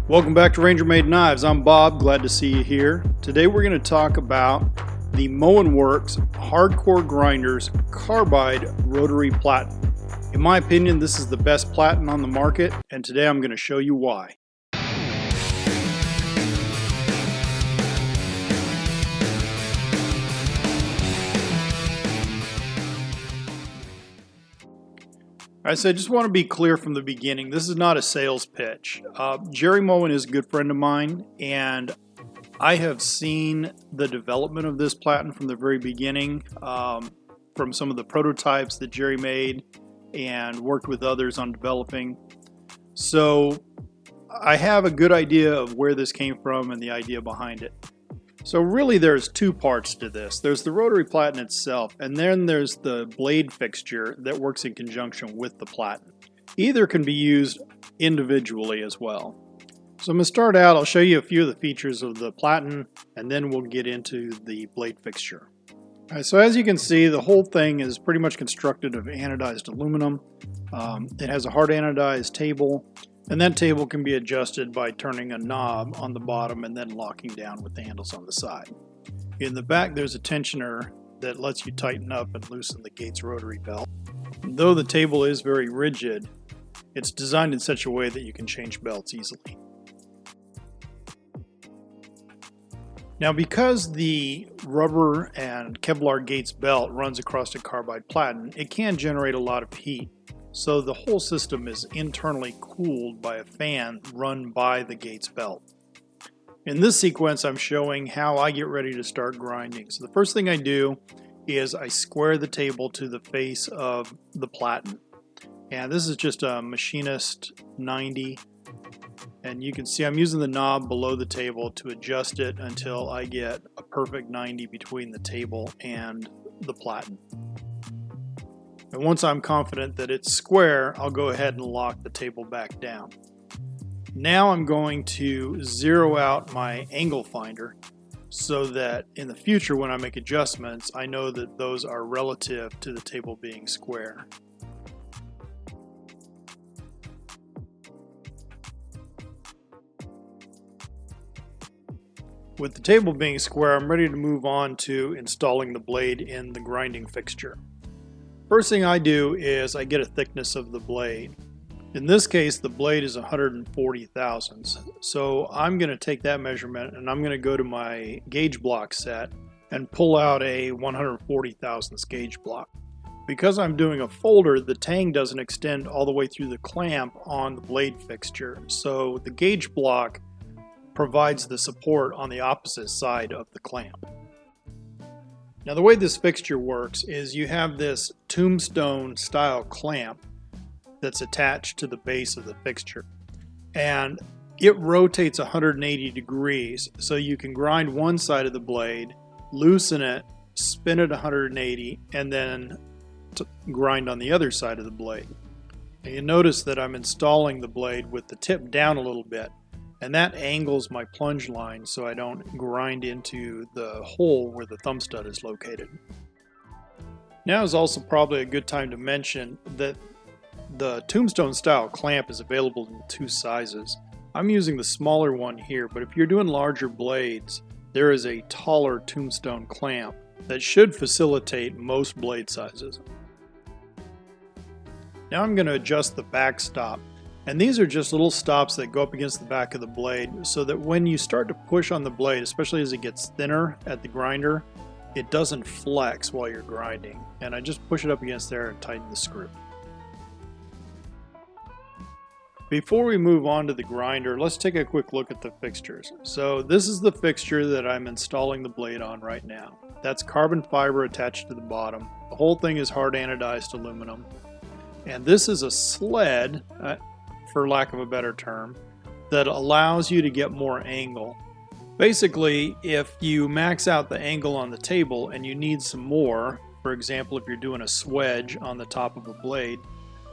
Welcome back to Ranger Made Knives. I'm Bob, glad to see you here. Today we're going to talk about the Moenworks Hardcore Grinders Carbide Rotary Platen. In my opinion, this is the best platen on the market, and today I'm going to show you why. Alright, so I just want to be clear from the beginning, this is not a sales pitch. Jerry Moen is a good friend of mine, and I have seen the development of this platen from the very beginning, from some of the prototypes that Jerry made and worked with others on developing. So I have a good idea of where this came from and the idea behind it. So really there's two parts to this. There's the rotary platen itself, and then there's the blade fixture that works in conjunction with the platen. Either can be used individually as well. So I'm going to start out, I'll show you a few of the features of the platen, and then we'll get into the blade fixture. All right, so as you can see, the whole thing is pretty much constructed of anodized aluminum. It has a hard anodized table. And that table can be adjusted by turning a knob on the bottom and then locking down with the handles on the side. In the back there's a tensioner that lets you tighten up and loosen the gate's rotary belt. Though the table is very rigid, it's designed in such a way that you can change belts easily. Now because the rubber and Kevlar gates belt runs across a carbide platen, it can generate a lot of heat. So the whole system is internally cooled by a fan run by the gates belt. In this sequence I'm showing how I get ready to start grinding. So the first thing I do is I square the table to the face of the platen. And this is just a machinist 90. And you can see I'm using the knob below the table to adjust it until I get a perfect 90 between the table and the platen. And once I'm confident that it's square, I'll go ahead and lock the table back down. Now I'm going to zero out my angle finder so that in the future when I make adjustments, I know that those are relative to the table being square. With the table being square, I'm ready to move on to installing the blade in the grinding fixture. First thing I do is I get a thickness of the blade. In this case the blade is 140 thousandths, so I'm going to take that measurement and I'm going to go to my gauge block set and pull out a 140 thousandths gauge block. Because I'm doing a folder, the tang doesn't extend all the way through the clamp on the blade fixture, so the gauge block provides the support on the opposite side of the clamp. Now the way this fixture works is you have this tombstone style clamp that's attached to the base of the fixture, and it rotates 180 degrees, so you can grind one side of the blade, loosen it, spin it 180, and then grind on the other side of the blade. And you notice that I'm installing the blade with the tip down a little bit, and that angles my plunge line so I don't grind into the hole where the thumb stud is located. Now is also probably a good time to mention that the tombstone style clamp is available in two sizes. I'm using the smaller one here, but if you're doing larger blades, there is a taller tombstone clamp that should facilitate most blade sizes. Now I'm going to adjust the back stop. And these are just little stops that go up against the back of the blade so that when you start to push on the blade, especially as it gets thinner at the grinder, it doesn't flex while you're grinding. And I just push it up against there and tighten the screw. Before we move on to the grinder, let's take a quick look at the fixtures. So this is the fixture that I'm installing the blade on right now. That's carbon fiber attached to the bottom. The whole thing is hard anodized aluminum. And this is a sled, for lack of a better term, that allows you to get more angle. Basically, if you max out the angle on the table and you need some more, for example if you're doing a swedge on the top of a blade,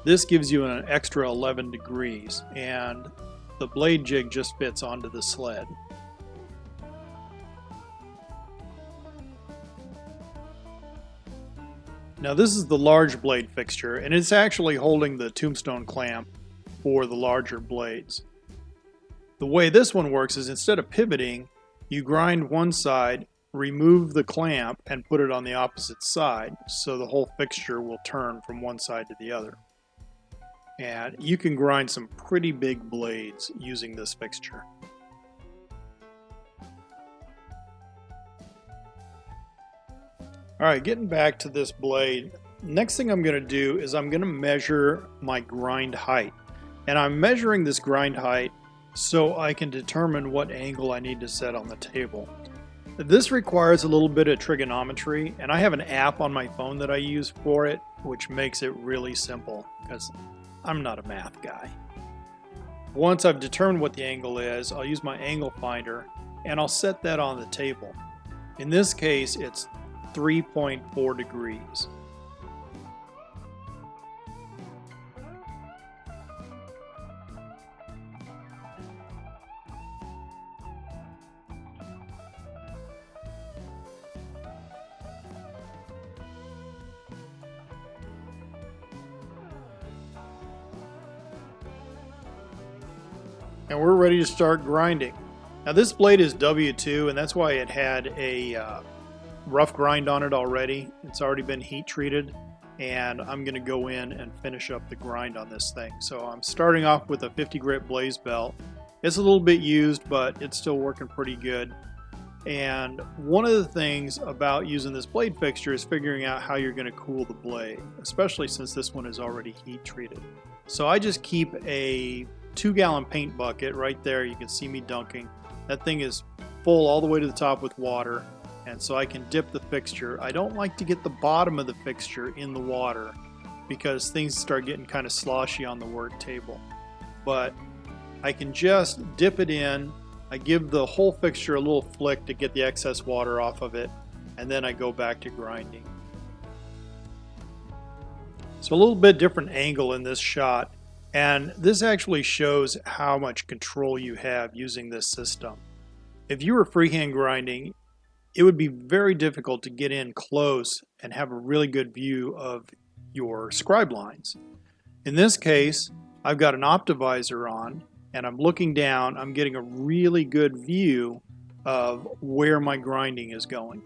this gives you an extra 11 degrees and the blade jig just fits onto the sled. Now this is the large blade fixture, and it's actually holding the tombstone clamp for the larger blades. The way this one works is instead of pivoting, you grind one side, remove the clamp, and put it on the opposite side, so the whole fixture will turn from one side to the other. And you can grind some pretty big blades using this fixture. Alright, getting back to this blade, next thing I'm going to do is I'm going to measure my grind height. And I'm measuring this grind height so I can determine what angle I need to set on the table. This requires a little bit of trigonometry, and I have an app on my phone that I use for it, which makes it really simple because I'm not a math guy. Once I've determined what the angle is, I'll use my angle finder and I'll set that on the table. In this case, it's 3.4 degrees. And we're ready to start grinding. Now this blade is W2, and that's why it had a rough grind on it already. It's already been heat treated, and I'm going to go in and finish up the grind on this thing. So I'm starting off with a 50 grit blaze belt. It's a little bit used, but it's still working pretty good. And one of the things about using this blade fixture is figuring out how you're going to cool the blade, especially since this one is already heat treated. So I just keep a 2-gallon paint bucket right there. You can see me dunking. That thing is full all the way to the top with water, and so I can dip the fixture. I don't like to get the bottom of the fixture in the water because things start getting kind of sloshy on the work table. But I can just dip it in. I give the whole fixture a little flick to get the excess water off of it, and then I go back to grinding. So a little bit different angle in this shot, and this actually shows how much control you have using this system. If you were freehand grinding, it would be very difficult to get in close and have a really good view of your scribe lines. In this case, I've got an optivisor on, and I'm looking down. I'm getting a really good view of where my grinding is going.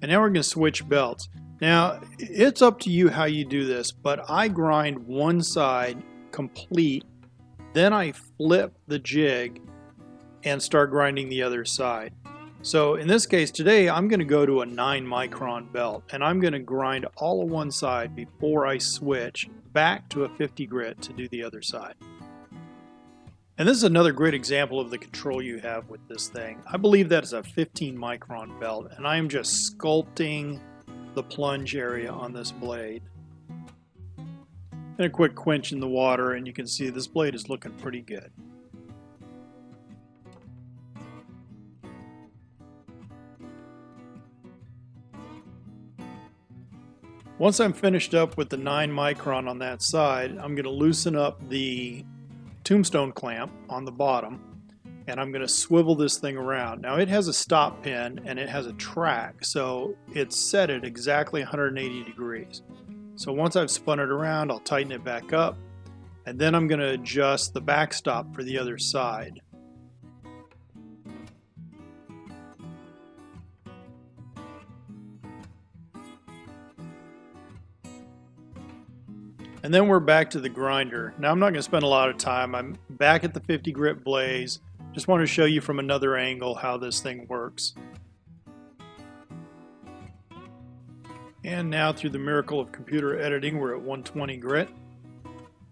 And now we're going to switch belts. Now, it's up to you how you do this, but I grind one side complete, then I flip the jig and start grinding the other side. So in this case today, I'm going to go to a 9 micron belt, and I'm going to grind all of one side before I switch back to a 50 grit to do the other side. And this is another great example of the control you have with this thing. I believe that is a 15 micron belt, and I am just sculpting the plunge area on this blade. And a quick quench in the water, and you can see this blade is looking pretty good. Once I'm finished up with the 9 micron on that side, I'm going to loosen up the tombstone clamp on the bottom, and I'm going to swivel this thing around. Now it has a stop pin and it has a track, so it's set at exactly 180 degrees. So once I've spun it around, I'll tighten it back up, and then I'm going to adjust the backstop for the other side. And then we're back to the grinder. Now I'm not going to spend a lot of time. I'm back at the 50 grit blaze. Just want to show you from another angle how this thing works. And now through the miracle of computer editing, we're at 120 grit.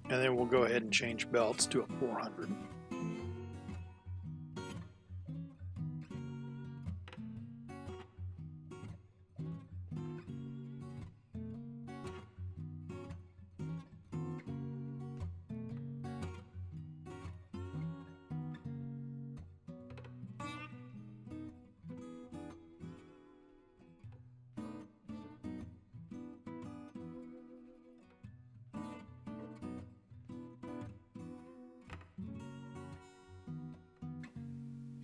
And then we'll go ahead and change belts to a 400.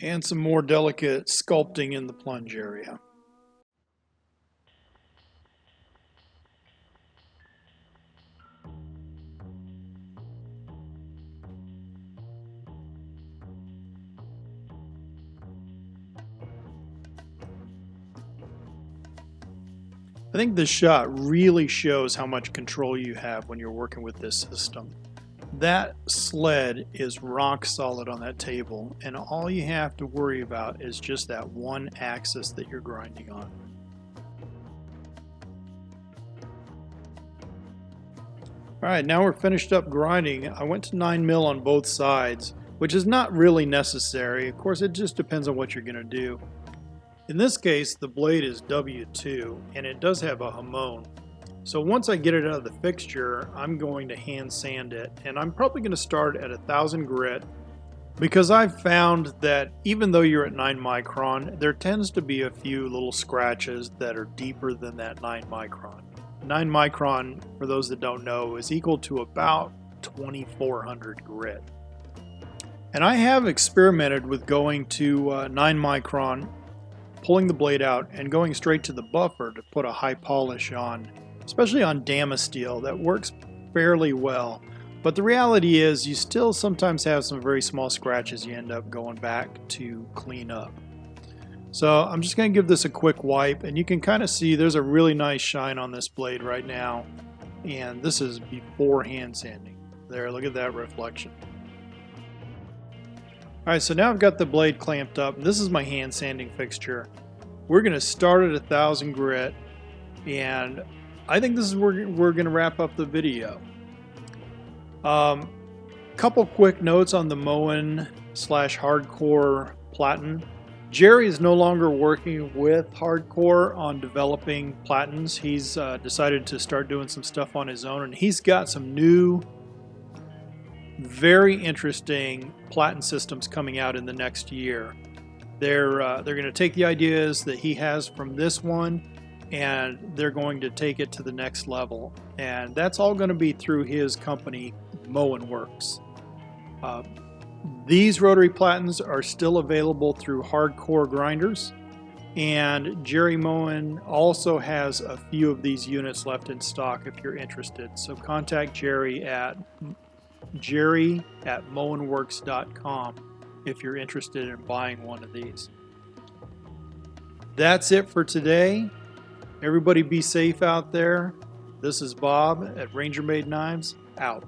And some more delicate sculpting in the plunge area. I think this shot really shows how much control you have when you're working with this system. That sled is rock solid on that table, and all you have to worry about is just that one axis that you're grinding on. Alright, now we're finished up grinding. I went to 9mm on both sides, which is not really necessary. Of course, it just depends on what you're going to do. In this case, the blade is W2, and it does have a Moen. So once I get it out of the fixture, I'm going to hand sand it, and I'm probably going to start at 1000 grit, because I've found that even though you're at 9 micron, there tends to be a few little scratches that are deeper than that 9 micron. 9 micron, for those that don't know, is equal to about 2400 grit. And I have experimented with going to 9 micron, pulling the blade out, and going straight to the buffer to put a high polish on, especially on Damasteel. That works fairly well. But the reality is you still sometimes have some very small scratches you end up going back to clean up. So I'm just going to give this a quick wipe, and you can kind of see there's a really nice shine on this blade right now, and this is before hand sanding. There, look at that reflection. Alright, so now I've got the blade clamped up, and this is my hand sanding fixture. We're going to start at 1000 grit, and I think this is where we're going to wrap up the video. Couple quick notes on the Moen/Hardcore Platen. Jerry is no longer working with Hardcore on developing Platens. He's decided to start doing some stuff on his own, and he's got some new, very interesting Platen systems coming out in the next year. They're going to take the ideas that he has from this one, and they're going to take it to the next level. And that's all going to be through his company, Moenworks. These rotary Platens are still available through Hardcore grinders, and Jerry Moen also has a few of these units left in stock if you're interested. So contact Jerry at Moenworks.com if you're interested in buying one of these. That's it for today. Everybody be safe out there. This is Bob at Ranger Made Knives, out.